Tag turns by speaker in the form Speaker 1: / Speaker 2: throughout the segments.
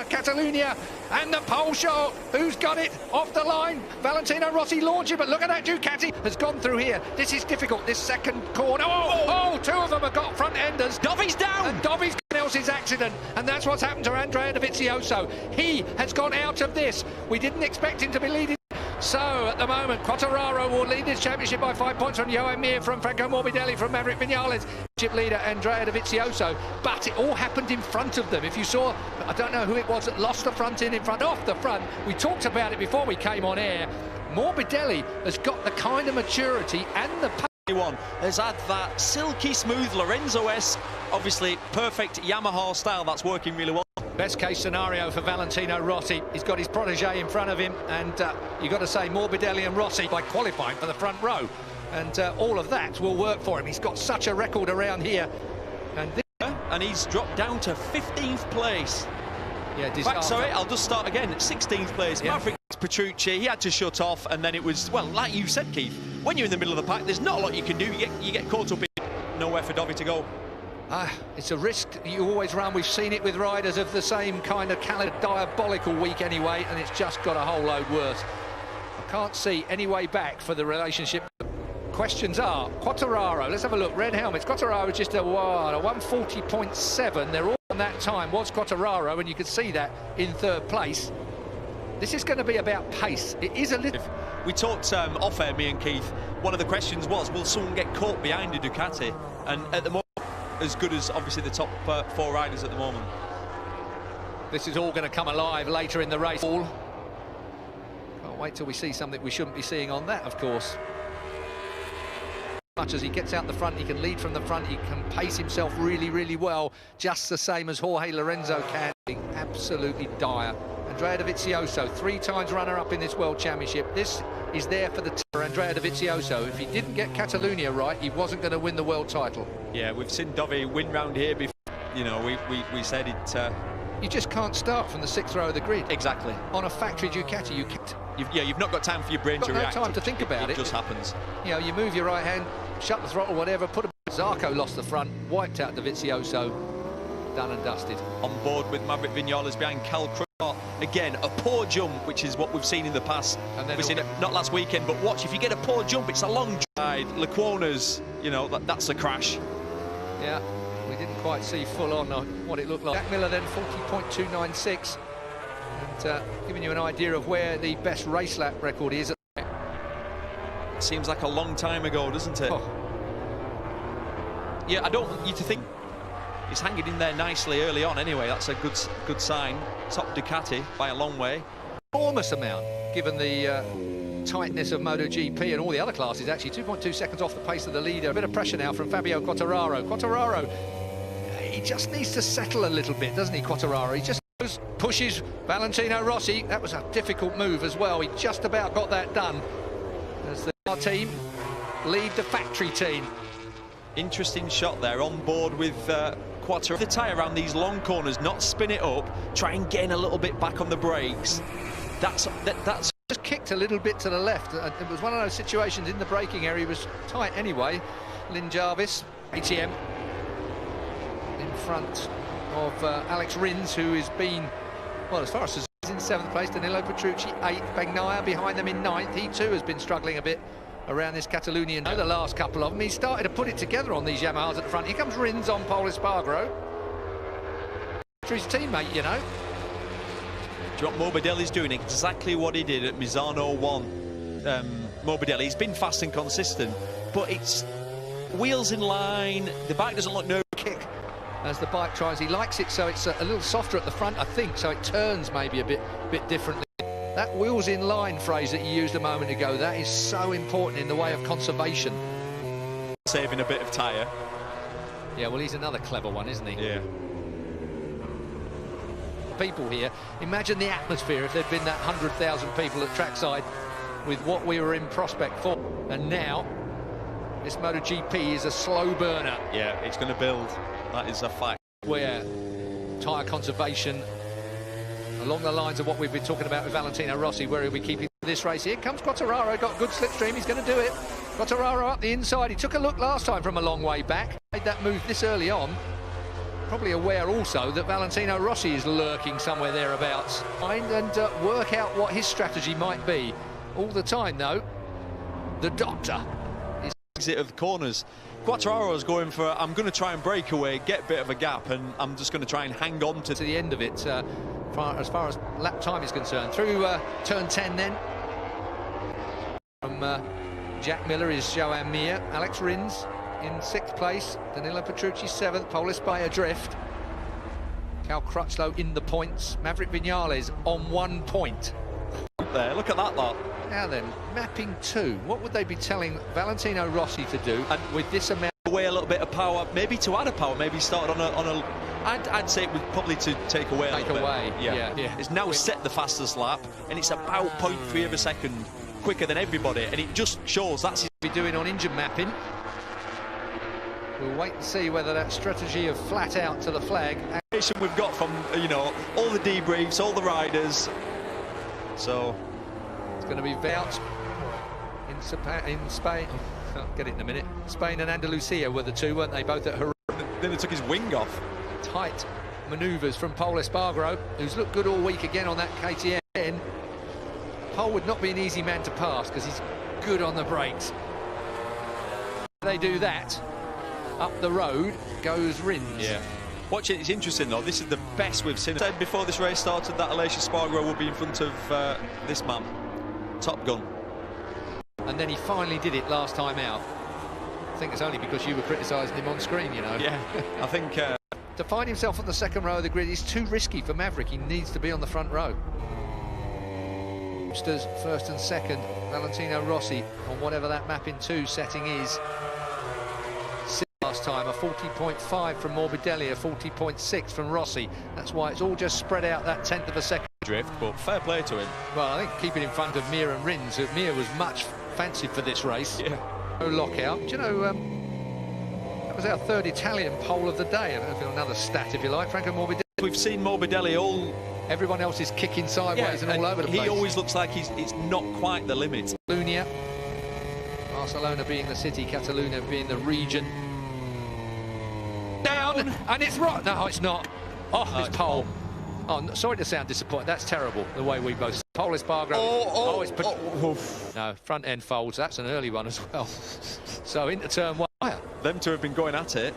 Speaker 1: Catalunya and the pole shot. Who's got it off the line? Valentino Rossi launching, but look at that. Ducati has gone through here. This is difficult. This second corner. Oh, two of them have got front enders.
Speaker 2: Dovi's down.
Speaker 1: And Dovi's else's accident, and that's what's happened to Andrea Dovizioso. He has gone out of this. We didn't expect him to be leading. So at the moment, Quartararo will lead this championship by 5 points from Johan Mir, from Franco Morbidelli, from Maverick Vinales, chip leader Andrea Dovizioso. But it all happened in front of them. If you saw, I don't know who it was that lost the front in front, off the front. We talked about it before we came on air. Morbidelli has got the kind of maturity and the
Speaker 2: has had that silky smooth Lorenzo-esque, obviously perfect Yamaha style that's working really well.
Speaker 1: Best case scenario for Valentino Rossi. He's got his protege in front of him, and you've got to say Morbidelli and Rossi by qualifying for the front row, and all of that will work for him. He's got such a record around here,
Speaker 2: and he's dropped down to 15th place.
Speaker 1: Yeah,
Speaker 2: sorry, I'll just start again. 16th place. Yeah. Maverick Petrucci, he had to shut off, and then it was, well, like you said, Keith, when you're in the middle of the pack, there's not a lot you can do. You get caught up in nowhere for Dovi to go.
Speaker 1: It's a risk you always run. We've seen it with riders of the same kind of diabolical week anyway, and it's just got a whole load worse. I can't see any way back for the relationship. Questions are, Quartararo, let's have a look, red helmets. Quartararo is just a 140.7. They're all on that time. Was Quartararo, and you could see that in third place. This is going to be about pace. It is a little...
Speaker 2: We talked off air, me and Keith. One of the questions was, will someone get caught behind a Ducati? And at the moment, as good as obviously the top 4 riders at the moment.
Speaker 1: This is all going to come alive later in the race. Can't wait till we see something we shouldn't be seeing on that, of course. Much as he gets out the front, he can lead from the front, he can pace himself really, really well, just the same as Jorge Lorenzo can. Absolutely dire. Andrea Dovizioso, 3 times runner-up in this World Championship. This is there for the Andrea Dovizioso. If he didn't get Catalunya right, he wasn't going to win the world title.
Speaker 2: Yeah, we've seen Dovi win round here before. You know, we said it.
Speaker 1: You just can't start from the 6th row of the grid.
Speaker 2: Exactly.
Speaker 1: On a factory Ducati, you can't.
Speaker 2: You've not got time for your brain to react.
Speaker 1: No time to think about it.
Speaker 2: It just happens.
Speaker 1: You know, you move your right hand, shut the throttle, whatever, put a... Zarco lost the front, wiped out Dovizioso, done and dusted.
Speaker 2: On board with Maverick Vinales behind Cal Crutchlow. Again, a poor jump, which is what we've seen in the past. And then we've seen it not last weekend, but watch, if you get a poor jump, it's a long ride. Lecuona's, you know, that's a crash.
Speaker 1: Yeah, we didn't quite see full on what it looked like. Jack Miller then 40.296, and giving you an idea of where the best race lap record is.
Speaker 2: Seems like a long time ago, doesn't it? Oh. Yeah, I don't want you to think he's hanging in there nicely early on anyway. That's a good sign. Top Ducati by a long way.
Speaker 1: Enormous amount, given the tightness of MotoGP and all the other classes, actually. 2.2 seconds off the pace of the leader. A bit of pressure now from Fabio Quartararo. Quartararo, he just needs to settle a little bit, doesn't he, Quartararo? He just pushes Valentino Rossi. That was a difficult move as well. He just about got that done. As the team lead the factory team.
Speaker 2: Interesting shot there, on board with Quartararo. The tyre around these long corners, not spin it up, try and gain a little bit back on the brakes. That's
Speaker 1: just kicked a little bit to the left. It was one of those situations in the braking area. He was tight anyway. Lynn Jarvis, ATM, in front of Alex Rins, who has been, well, as far as he's in 7th place. Danilo Petrucci 8th, Bagnaia behind them in 9th. He too has been struggling a bit around this Catalunya. The last couple of them, he started to put it together on these Yamahas at the front. Here comes Rins on Pole Espargaro. His teammate, you know.
Speaker 2: Do you know what Morbidelli's doing? Exactly what he did at Misano 1. Morbidelli, he's been fast and consistent, but it's wheels in line, the bike doesn't look no
Speaker 1: kick as the bike tries. He likes it so it's a little softer at the front, I think, so it turns maybe a bit differently. That wheels in line phrase that you used a moment ago, that is so important in the way of conservation.
Speaker 2: Saving a bit of tyre.
Speaker 1: Yeah, well, he's another clever one, isn't he?
Speaker 2: Yeah.
Speaker 1: People here, imagine the atmosphere if there'd been that 100,000 people at trackside with what we were in prospect for. And now, this MotoGP is a slow burner.
Speaker 2: Yeah, it's going to build. That is a fact.
Speaker 1: Where tyre conservation, along the lines of what we've been talking about with Valentino Rossi, where he'll be keeping this race. Here comes Quartararo, got a good slipstream, he's going to do it. Quartararo up the inside, he took a look last time from a long way back. Made that move this early on. probably aware also that Valentino Rossi is lurking somewhere thereabouts. And work out what his strategy might be. All the time, though, the doctor is...
Speaker 2: Exit of the corners. Quartararo's going for, I'm going to try and break away, get a bit of a gap, and I'm just going to try and hang on to
Speaker 1: the end of it, as far as lap time is concerned. Through turn 10 then. From Jack Miller is Joan Mir. Alex Rins in 6th place. Danilo Petrucci 7th. Pole Espargaro drift. Cal Crutchlow in the points. Maverick Viñales on 1 point.
Speaker 2: There, look at that lot.
Speaker 1: Now then, mapping 2. What would they be telling Valentino Rossi to do? And with this amount
Speaker 2: away a little bit of power, maybe to add a power, maybe start on a I'd say it would probably to take away a little bit. Yeah. It's now set the fastest lap, and it's about 0.3 of a second quicker than everybody, and it just shows that's what
Speaker 1: he's doing on engine mapping. We'll wait and see whether that strategy of flat out to the flag.
Speaker 2: We've got from, you know, all the debriefs, all the riders. So
Speaker 1: it's going to be out in Spain. I'll get it in a minute. Spain and Andalusia were the two, weren't they? Both at Jerez.
Speaker 2: Then it took his wing off.
Speaker 1: Tight manoeuvres from Pole Espargaro, who's looked good all week again on that KTM. Pole would not be an easy man to pass because he's good on the brakes. They do that. Up the road goes Rins.
Speaker 2: Yeah. Watch it, it's interesting though. This is the best we've seen. I said before this race started that Aleix Espargaro would be in front of this man, Top Gun.
Speaker 1: And then he finally did it last time out. I think it's only because you were criticising him on screen, you know.
Speaker 2: Yeah, I think...
Speaker 1: to find himself on the second row of the grid is too risky for Maverick. He needs to be on the front row. First and second, Valentino Rossi on whatever that mapping 2 setting is. Last time, a 40.5 from Morbidelli, a 40.6 from Rossi. That's why it's all just spread out that 1/10 of a second.
Speaker 2: Drift, but fair play to him.
Speaker 1: Well, I think keeping in front of Mir and Rins. Mir was much fancied for this race.
Speaker 2: Yeah.
Speaker 1: No lockout. Do you know, that was our 3rd Italian pole of the day. Another stat, if you like. Franco Morbidelli.
Speaker 2: We've seen Morbidelli all...
Speaker 1: Everyone else is kicking sideways and all over the place.
Speaker 2: He always looks like it's not quite the limit.
Speaker 1: Catalunya. Barcelona being the city, Catalunya being the region. Down, and it's right. No, it's not. Oh, it's Pole. Oh, sorry to sound disappointed. That's terrible, the way we both... Pole Espargaro. No, front end folds. That's an early one as well. So into turn 1.
Speaker 2: Them two have been going at it.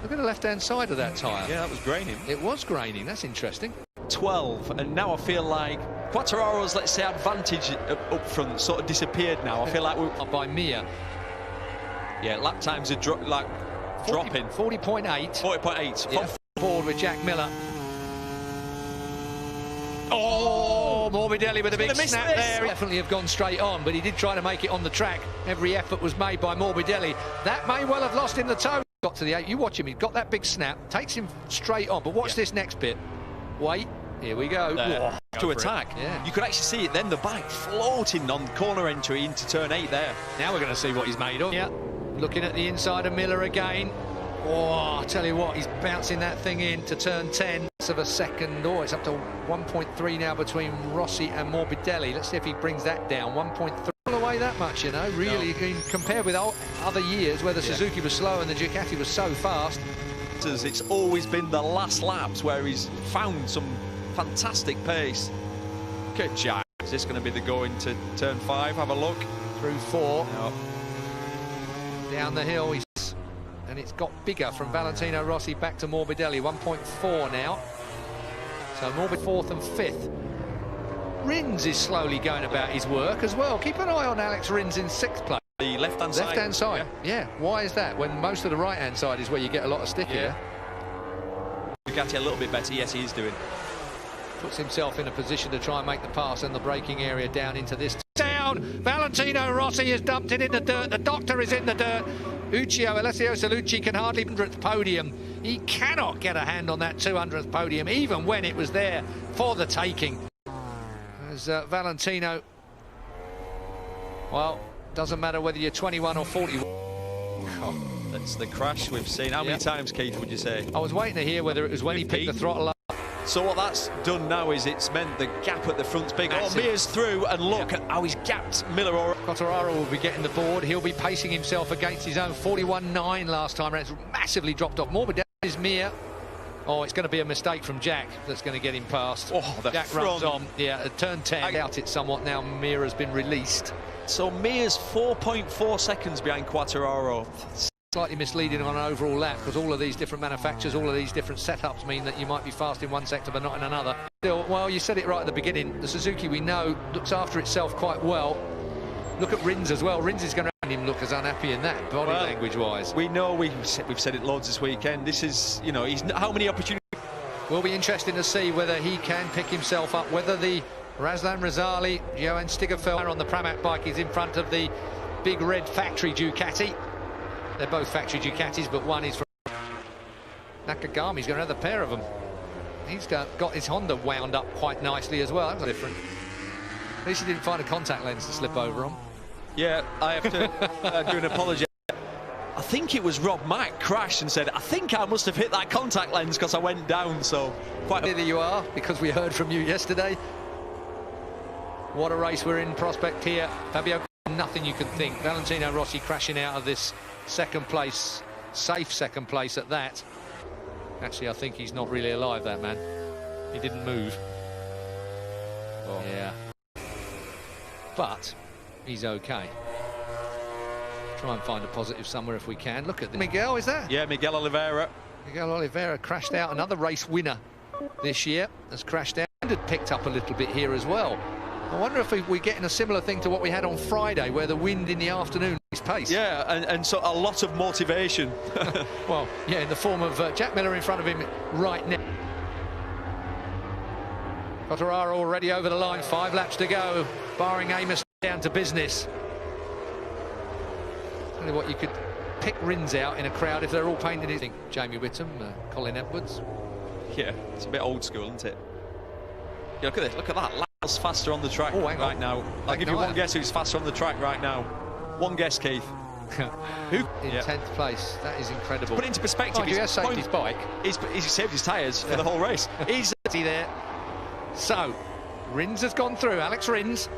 Speaker 1: Look at the left-hand side of that tyre.
Speaker 2: Yeah, that was graining.
Speaker 1: It was graining. That's interesting.
Speaker 2: 12, and now I feel like Quartararo's, let's say, advantage up front sort of disappeared now. I feel like we're...
Speaker 1: By Mir.
Speaker 2: Yeah, lap times are dropping.
Speaker 1: 40.8.
Speaker 2: 40.8.
Speaker 1: Yeah. Forward with Jack Miller. Oh, Morbidelli with a big snap there. He definitely have gone straight on, but he did try to make it on the track. Every effort was made by Morbidelli. That may well have lost him the toe. Got to the 8. You watch him. He's got that big snap. Takes him straight on. But watch this next bit. Wait. Here we go.
Speaker 2: To attack.
Speaker 1: Yeah.
Speaker 2: You could actually see it then, the bike floating on corner entry into turn 8 there.
Speaker 1: Now we're going to see what he's made of. Yeah. Looking at the inside of Miller again. Oh, I tell you what, he's bouncing that thing in to turn 10 of a second. Oh, it's up to 1.3 now between Rossi and Morbidelli. Let's see if he brings that down. 1.3 away that much, you know, really, compared with other years where the Suzuki was slow and the Ducati was so fast.
Speaker 2: It's always been the last laps where he's found some fantastic pace. Good job. Is this going to be the go into turn 5? Have a look.
Speaker 1: Through 4.
Speaker 2: No.
Speaker 1: Down the hill, and it's got bigger from Valentino Rossi back to Morbidelli. 1.4 now. So Morbidelli 4th and 5th. Rins is slowly going about his work as well. Keep an eye on Alex Rins in 6th place.
Speaker 2: The left-hand side.
Speaker 1: Left-hand side, yeah. Why is that? When most of the right-hand side is where you get a lot of stick here.
Speaker 2: Ducati a little bit better. Yes, he is doing.
Speaker 1: Puts himself in a position to try and make the pass in the braking area down into this. Down! Valentino Rossi has dumped it in the dirt. The doctor is in the dirt. Alessio Salucci can hardly 200th podium. He cannot get a hand on that 200th podium, even when it was there for the taking. As Valentino, well, doesn't matter whether you're 21 or 41.
Speaker 2: Oh, that's the crash we've seen. How many times, Keith, would you say?
Speaker 1: I was waiting to hear whether it was when he picked the throttle up.
Speaker 2: So what that's done now is it's meant the gap at the front's big. Oh, Mir's through, and look at how he's gapped Miller.
Speaker 1: Quartararo will be getting the board. He'll be pacing himself against his own 41.9 last time. It's massively dropped off. Morbidelli is Mir. Oh, it's going to be a mistake from Jack that's going to get him past.
Speaker 2: Oh, the
Speaker 1: Jack
Speaker 2: front.
Speaker 1: runs on. Yeah, at turn 10. Out it somewhat now. Mir has been released.
Speaker 2: So Mir's 4.4 seconds behind Quartararo.
Speaker 1: Slightly misleading on an overall lap because all of these different manufacturers, all of these different setups mean that you might be fast in one sector but not in another. Still, well, you said it right at the beginning. The Suzuki, we know, looks after itself quite well. Look at Rins as well. Rins is going to make him look as unhappy in that, body language-wise.
Speaker 2: We know, we've said it loads this weekend. This is, you know, how many opportunities?
Speaker 1: Will be interesting to see whether he can pick himself up, whether the Razlan Razali, Johan Stigefeld on the Pramac bike is in front of the big red factory Ducati. They're both factory Ducatis, but one is from Nakagami's going to have the pair of them. He's got his Honda wound up quite nicely as well. That's different. At least he didn't find a contact lens to slip over on.
Speaker 2: Yeah, I have to do an apology. I think it was Rob Mack crashed and said, I think I must have hit that contact lens because I went down, so quite...
Speaker 1: There you are, because we heard from you yesterday. What a race we're in prospect here. Fabio, nothing you can think. Valentino Rossi crashing out of this second place, safe second place at that. Actually, I think he's not really alive, that man. He didn't move. Oh. Yeah. But he's okay. Try and find a positive somewhere if we can. Look at Miguel, is that?
Speaker 2: Yeah, Miguel Oliveira.
Speaker 1: Miguel Oliveira crashed out. Another race winner this year has crashed out and had picked up a little bit here as well. I wonder if we're getting a similar thing to what we had on Friday, where the wind in the afternoon is pace.
Speaker 2: Yeah, and so a lot of motivation.
Speaker 1: Well, yeah, in the form of Jack Miller in front of him right now. Quartararo already over the line, 5 laps to go, barring Amos down to business. Tell you what, you could pick Rins out in a crowd if they're all painted in. I think Jamie Whittam, Colin Edwards.
Speaker 2: Yeah, it's a bit old school, isn't it? Yeah, look at this, look at that. Lance faster on the track right now. I'll give you one guess who's faster on the track right now. One guess, Keith.
Speaker 1: Who? In 10th place. That is incredible.
Speaker 2: To put it into perspective,
Speaker 1: he has saved his bike.
Speaker 2: He's saved his tyres for the whole race.
Speaker 1: He's there. So, Rins has gone through. Alex Rins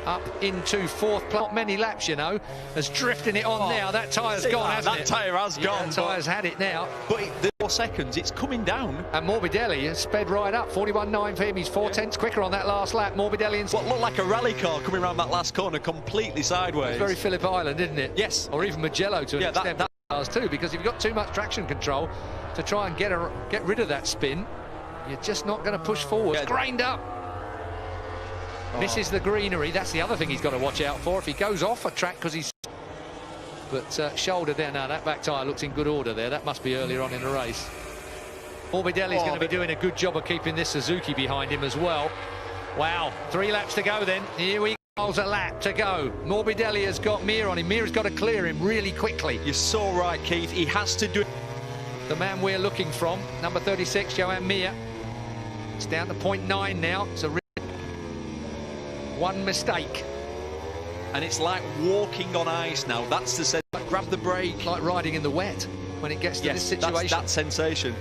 Speaker 1: up into 4th place. Not many laps, you know, has drifting it on now. That tyre's gone, hasn't it?
Speaker 2: That tyre has gone.
Speaker 1: That tyre's had it now.
Speaker 2: But the 4 seconds, it's coming down.
Speaker 1: And Morbidelli has sped right up. 41.9 for him. He's 4 tenths quicker on that last lap. Morbidelli in...
Speaker 2: What looked like a rally car coming around that last corner completely sideways.
Speaker 1: It's very Phillip Island, isn't it?
Speaker 2: Yes.
Speaker 1: Or even Mugello to an extent. That cars too, because if you've got too much traction control to try and get rid of that spin, you're just not going to push forward. It's grained up. Misses the greenery. That's the other thing he's got to watch out for. If he goes off a track because he's... But shoulder there now. That back tyre looks in good order there. That must be earlier on in the race. Morbidelli's going to be doing a good job of keeping this Suzuki behind him as well. Wow. 3 laps to go then. Here we go. A lap to go. Morbidelli has got Mir on him. Mir has got to clear him really quickly.
Speaker 2: You're so right, Keith. He has to do it.
Speaker 1: The man we're looking from, number 36, Johan Mir. It's down to 0.9 now. It's a one mistake.
Speaker 2: And it's like walking on ice now. That's the sense. Grab the brake.
Speaker 1: Like riding in the wet when it gets to this situation.
Speaker 2: That sensation.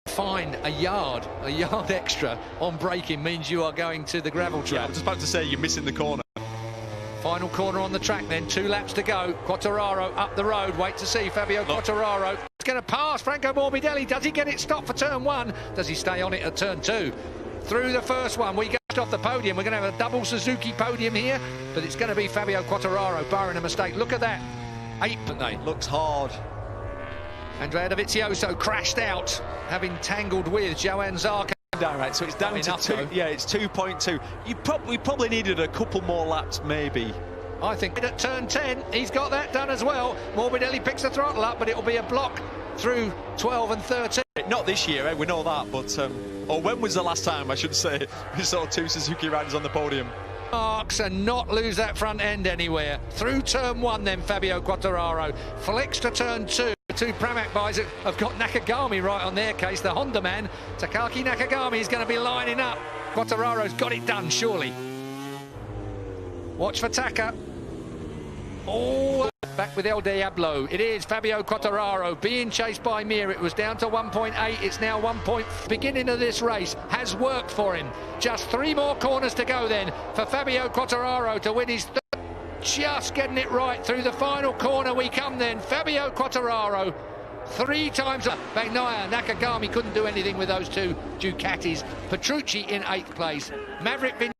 Speaker 1: Fine, a yard extra on braking means you are going to the gravel track.
Speaker 2: Yeah, I was just about to say you're missing the corner.
Speaker 1: Final corner on the track then, 2 laps to go. Quartararo up the road, wait to see Fabio Quartararo. It's going to pass Franco Morbidelli. Does he get it stopped for turn 1? Does he stay on it at turn 2? Through the first one, we go off the podium. We're going to have a double Suzuki podium here, but it's going to be Fabio Quartararo, barring a mistake. Look at that. 8th.
Speaker 2: Looks hard.
Speaker 1: Andrea Dovizioso crashed out, having tangled with Johan Zarco.
Speaker 2: Down, right, so it's down to 2. Yeah, it's 2.2. We probably needed a couple more laps, maybe.
Speaker 1: I think at turn 10, he's got that done as well. Morbidelli picks the throttle up, but it'll be a block through 12 and 13.
Speaker 2: Not this year, we know that, but... or when was the last time, I should say, we saw 2 Suzuki riders on the podium?
Speaker 1: Marks and not lose that front end anywhere. Through turn 1 then, Fabio Quartararo. Flicks to turn 2. The 2 Pramac boys have got Nakagami right on their case. The Honda man, Takaki Nakagami, is going to be lining up. Quartararo's got it done, surely. Watch for Taka. Oh, back with El Diablo. It is Fabio Quartararo being chased by Mir. It was down to 1.8. It's now 1. Beginning of this race has worked for him. Just 3 more corners to go then for Fabio Quartararo to win his third. Just getting it right through the final corner we come then. Fabio Quartararo 3 times. Bagnaia, Nakagami couldn't do anything with those two Ducatis. Petrucci in 8th place. Maverick